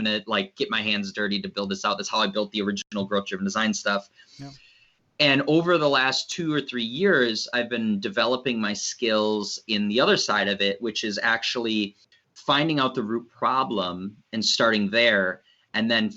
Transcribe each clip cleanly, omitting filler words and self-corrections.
I'm going to like get my hands dirty to build this out. That's how I built the original growth driven design stuff. Yeah. And over the last 2 or 3 years, I've been developing my skills in the other side of it, which is actually finding out the root problem and starting there, and then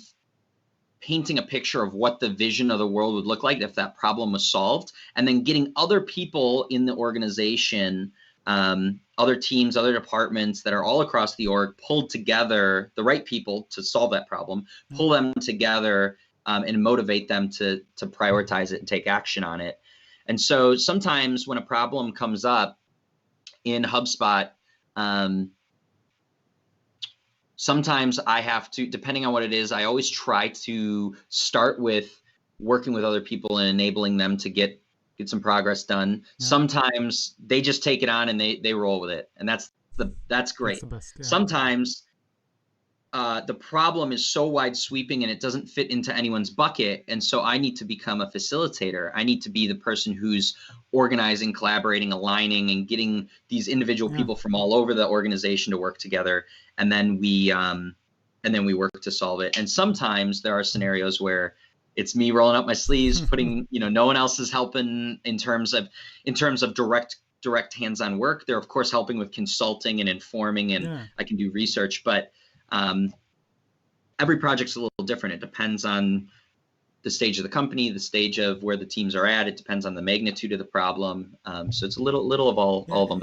painting a picture of what the vision of the world would look like if that problem was solved, and then getting other people in the organization, other teams, other departments that are all across the org pulled together, the right people to solve that problem, pull them together and motivate them to prioritize it and take action on it. And so sometimes when a problem comes up in HubSpot, sometimes I have to, depending on what it is, I always try to start with working with other people and enabling them to get some progress done. Yeah. Sometimes they just take it on and they roll with it. And that's great. That's the best, yeah. Sometimes the problem is so wide sweeping and it doesn't fit into anyone's bucket. And so I need to become a facilitator. I need to be the person who's organizing, collaborating, aligning, and getting these individual people from all over the organization to work together. And then we work to solve it. And sometimes there are scenarios where it's me rolling up my sleeves, putting, no one else is helping in terms of direct hands-on work. They're of course helping with consulting and informing, and I can do research, but every project's a little different. It depends on the stage of the company, the stage of where the teams are at. It depends on the magnitude of the problem. So it's a little of all of them.